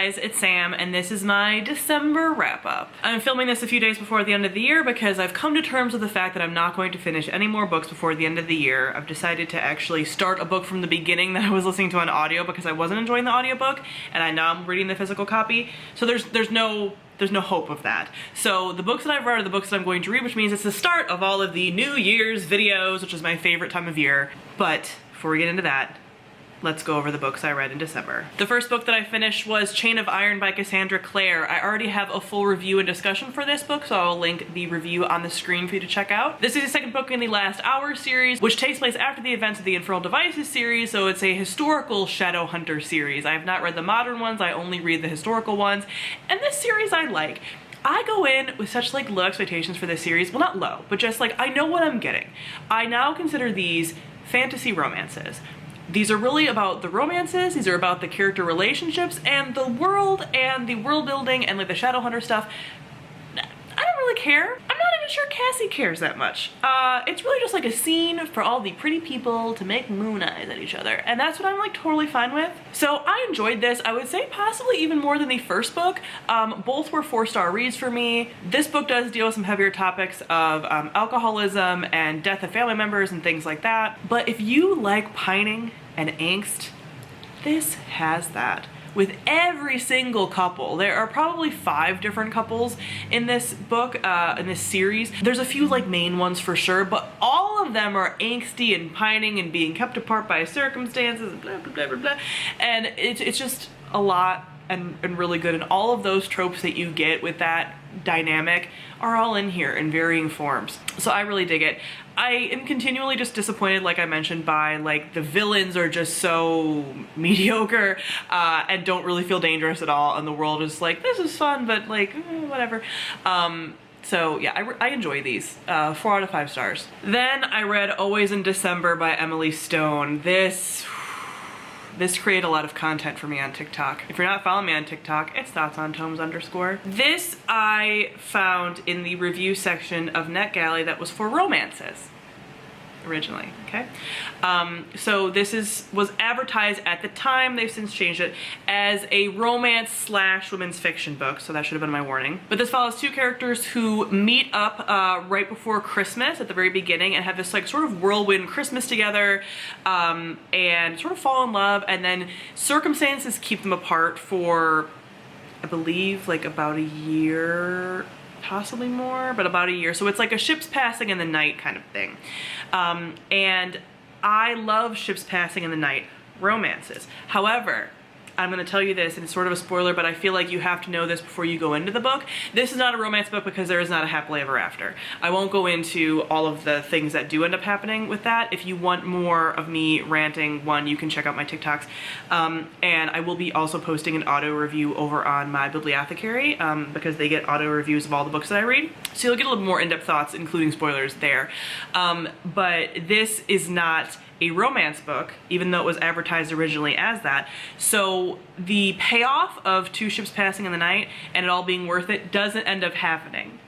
guys, it's Sam, and this is my December wrap-up. I'm filming this a few days before the end of the year because I've come to terms with the fact that I'm not going to finish any more books before the end of the year. I've decided to actually start a book from the beginning that I was listening to on audio because I wasn't enjoying the audiobook, and I now I'm reading the physical copy, so there's no hope of that. So the books that I've read are the books that I'm going to read, which means it's the start of all of the New Year's videos, which is my favorite time of year. But before we get into that, let's go over the books I read in December. The first book that I finished was Chain of Iron by Cassandra Clare. I already have a full review and discussion for this book, so I'll link the review on the screen for you to check out. This is the second book in the Last Hour series, which takes place after the events of the Infernal Devices series, so it's a historical Shadowhunter series. I have not read the modern ones, I only read the historical ones, and this series I like. I go in with such like low expectations for this series. Well, not low, but just like I know what I'm getting. I now consider these fantasy romances. These are really about the romances, these are about the character relationships, and the world building and like the Shadowhunter stuff. I don't really care. I'm not even sure Cassie cares that much. It's really just like a scene for all the pretty people to make moon eyes at each other, and that's what I'm like totally fine with. So I enjoyed this. I would say possibly even more than the first book. Both were 4-star reads for me. This book does deal with some heavier topics of alcoholism and death of family members and things like that. But if you like pining and angst, this has that. With every single couple. There are probably 5 different couples in this book, in this series. There's a few like main ones for sure, but all of them are angsty and pining and being kept apart by circumstances and blah, blah, blah, blah, blah. And it's just a lot and really good. And all of those tropes that you get with that dynamic are all in here in varying forms. So I really dig it. I am continually just disappointed, like I mentioned, by like the villains are just so mediocre and don't really feel dangerous at all, and the world is like, this is fun, but like whatever. So yeah, I enjoy these. 4 out of 5 stars. Then I read Always in December by Emily Stone. This created a lot of content for me on TikTok. If you're not following me on TikTok, it's thoughtsontomes_. This I found in the review section of NetGalley that was for romances originally, okay? So this was advertised at the time, they've since changed it, as a romance / women's fiction book, so that should have been my warning. But this follows 2 characters who meet up right before Christmas at the very beginning and have this like sort of whirlwind Christmas together and sort of fall in love, and then circumstances keep them apart for, I believe, like about a year, possibly more, but about a year. So it's like a ship's passing in the night kind of thing. And I love ships passing in the night romances. However, I'm gonna tell you this, and it's sort of a spoiler, but I feel like you have to know this before you go into the book. This is not a romance book because there is not a happily ever after. I won't go into all of the things that do end up happening with that. If you want more of me ranting, you can check out my TikToks. And I will be also posting an auto review over on my Bibliothecary because they get auto reviews of all the books that I read. So you'll get a little more in-depth thoughts, including spoilers there. But this is not a romance book, even though it was advertised originally as that. So the payoff of 2 ships passing in the night and it all being worth it doesn't end up happening.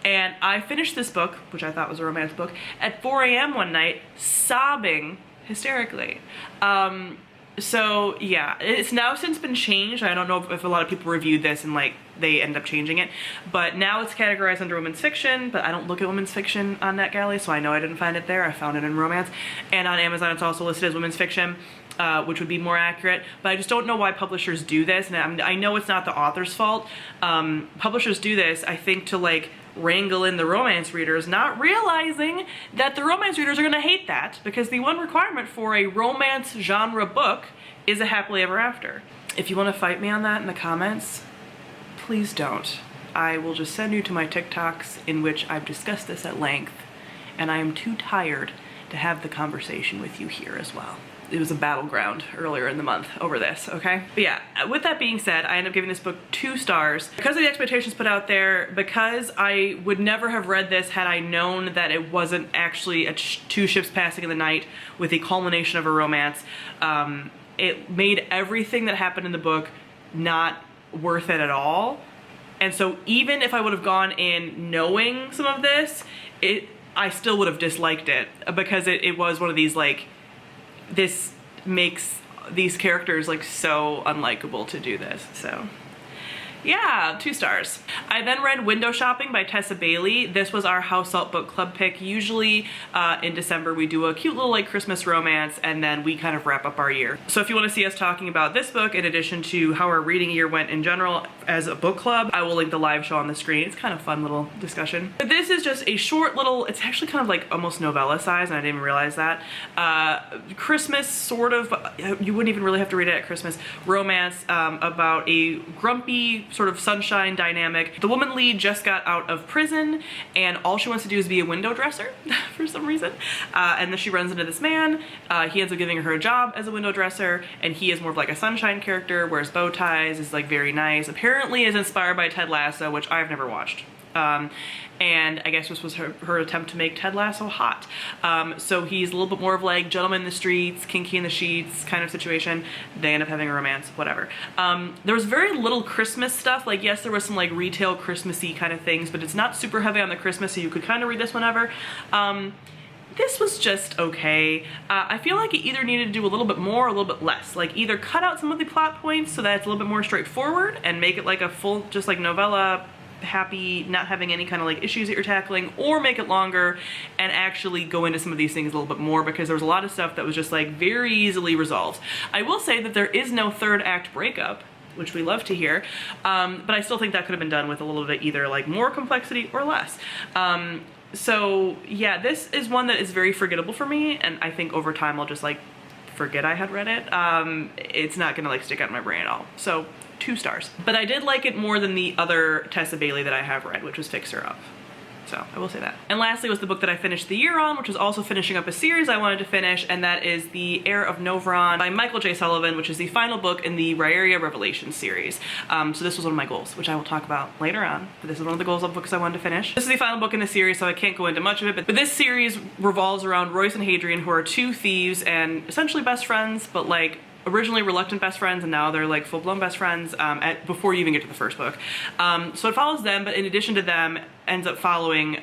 And I finished this book, which I thought was a romance book, at 4 a.m. one night, sobbing hysterically. So yeah, it's now since been changed. I don't know if a lot of people reviewed this and like they end up changing it, but now it's categorized under women's fiction, but I don't look at women's fiction on NetGalley, so I know I didn't find it there. I found it in romance, and on Amazon it's also listed as women's fiction, which would be more accurate, but I just don't know why publishers do this, and I know it's not the author's fault. Publishers do this, I think, to like wrangle in the romance readers, not realizing that the romance readers are gonna hate that, because the one requirement for a romance genre book is a happily ever after. If you want to fight me on that in the comments, please don't. I will just send you to my TikToks in which I've discussed this at length, and I am too tired to have the conversation with you here as well. It was a battleground earlier in the month over this, okay? But yeah, with that being said, I ended up giving this book 2 stars. Because of the expectations put out there, because I would never have read this had I known that it wasn't actually 2 ships passing in the night with a culmination of a romance, it made everything that happened in the book not worth it at all. And so even if I would have gone in knowing some of this, I still would have disliked it, because it was one of these like, this makes these characters like so unlikable to do this. So Yeah, 2 stars. I then read Window Shopping by Tessa Bailey. This was our House Salt Book Club pick. Usually in December we do a cute little like Christmas romance and then we kind of wrap up our year. So if you want to see us talking about this book in addition to how our reading year went in general as a book club, I will link the live show on the screen. It's kind of fun little discussion. But this is just a short little, it's actually kind of like almost novella size and I didn't even realize that. Christmas sort of, you wouldn't even really have to read it at Christmas, romance about a grumpy sort of sunshine dynamic. The woman lead just got out of prison and all she wants to do is be a window dresser for some reason. And then she runs into this man. He ends up giving her a job as a window dresser and he is more of like a sunshine character, wears bow ties, is like very nice. Apparently is inspired by Ted Lasso, which I've never watched. And I guess this was her attempt to make Ted Lasso hot. So he's a little bit more of like gentleman in the streets, kinky in the sheets kind of situation. They end up having a romance, whatever. There was very little Christmas stuff. Like, yes, there was some like retail Christmassy kind of things, but it's not super heavy on the Christmas, so you could kind of read this whenever. This was just okay. I feel like it either needed to do a little bit more or a little bit less. Like either cut out some of the plot points so that it's a little bit more straightforward and make it like a full, just like novella, happy, not having any kind of like issues that you're tackling, or make it longer and actually go into some of these things a little bit more because there was a lot of stuff that was just like very easily resolved. I will say that there is no third act breakup, which we love to hear, but I still think that could have been done with a little bit either like more complexity or less. So yeah, this is one that is very forgettable for me and I think over time I'll just like forget I had read it. It's not gonna like stick out in my brain at all. So 2 stars. But I did like it more than the other Tessa Bailey that I have read, which was Fix Her Up. So I will say that. And lastly was the book that I finished the year on, which was also finishing up a series I wanted to finish, and that is the Heir of Novron by Michael J. Sullivan, which is the final book in the Rhaeria Revelations series. So this was one of my goals, which I will talk about later on, but this is one of the goals of books I wanted to finish. This is the final book in the series, so I can't go into much of it, but this series revolves around Royce and Hadrian, who are 2 thieves and essentially best friends, but like originally reluctant best friends and now they're like full-blown best friends before you even get to the first book. So it follows them, but in addition to them ends up following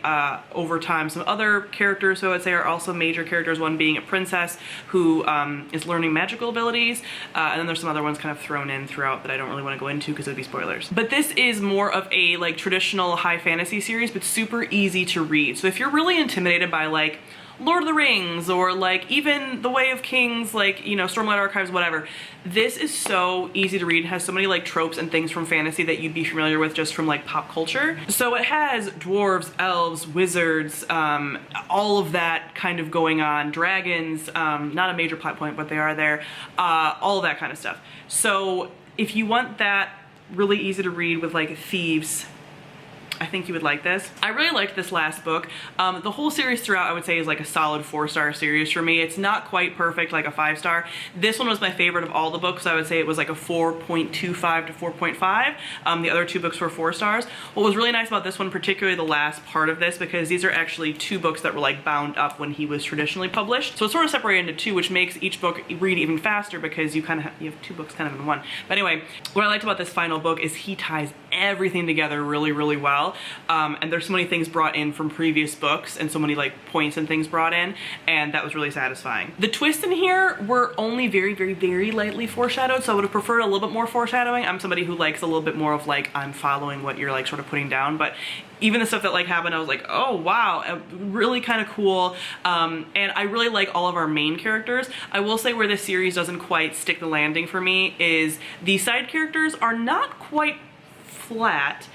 over time some other characters who I would say are also major characters, one being a princess who is learning magical abilities, and then there's some other ones kind of thrown in throughout that I don't really want to go into because it would be spoilers. But this is more of a like traditional high fantasy series, but super easy to read. So if you're really intimidated by like Lord of the Rings or like even The Way of Kings, like, you know, Stormlight Archives, whatever. This is so easy to read. It has so many like tropes and things from fantasy that you'd be familiar with just from like pop culture. So it has dwarves, elves, wizards, all of that kind of going on, dragons, not a major plot point, but they are there, all of that kind of stuff. So if you want that really easy to read with like thieves, I think you would like this. I really liked this last book. The whole series throughout I would say is like a solid 4-star series for me. It's not quite perfect like a 5-star. This one was my favorite of all the books. I would say it was like a 4.25 to 4.5. The other 2 books were 4 stars. What was really nice about this one, particularly the last part of this, because these are actually 2 books that were like bound up when he was traditionally published. So it's sort of separated into 2, which makes each book read even faster because you kind of you have 2 books kind of in one. But anyway, what I liked about this final book is he ties everything together really, really well. And there's so many things brought in from previous books and so many like points and things brought in, and that was really satisfying. The twists in here were only very, very, very lightly foreshadowed, so I would have preferred a little bit more foreshadowing. I'm somebody who likes a little bit more of like, I'm following what you're like sort of putting down, but even the stuff that like happened, I was like, oh wow, really kind of cool. And I really like all of our main characters. I will say where this series doesn't quite stick the landing for me is the side characters are not quite flat.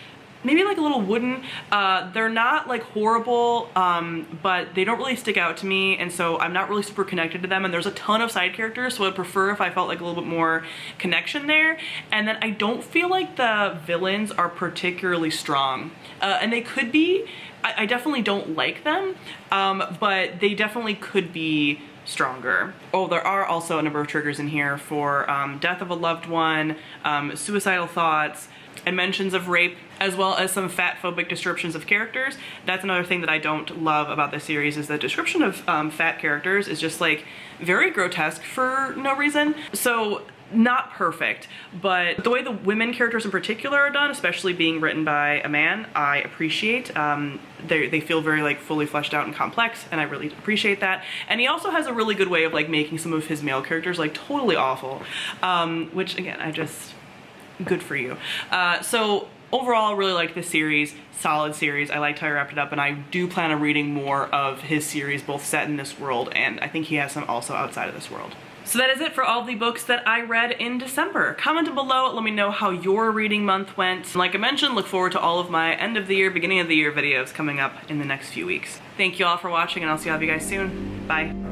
Maybe like a little wooden. They're not like horrible, but they don't really stick out to me, and so I'm not really super connected to them, and there's a ton of side characters, so I'd prefer if I felt like a little bit more connection there. And then I don't feel like the villains are particularly strong, and they could be. I definitely don't like them, but they definitely could be stronger. Oh, there are also a number of triggers in here for death of a loved one, suicidal thoughts, and mentions of rape, as well as some fat-phobic descriptions of characters. That's another thing that I don't love about this series, is the description of fat characters is just like very grotesque for no reason. So not perfect, but the way the women characters in particular are done, especially being written by a man, I appreciate. They feel very like fully fleshed out and complex, and I really appreciate that. And he also has a really good way of like making some of his male characters like totally awful, which again, I just good for you. So overall, really liked this series. Solid series. I liked how he wrapped it up, and I do plan on reading more of his series, both set in this world, and I think he has some also outside of this world. So that is it for all the books that I read in December. Comment below, let me know how your reading month went. Like I mentioned, look forward to all of my end of the year, beginning of the year videos coming up in the next few weeks. Thank you all for watching, and I'll see all of you guys soon. Bye.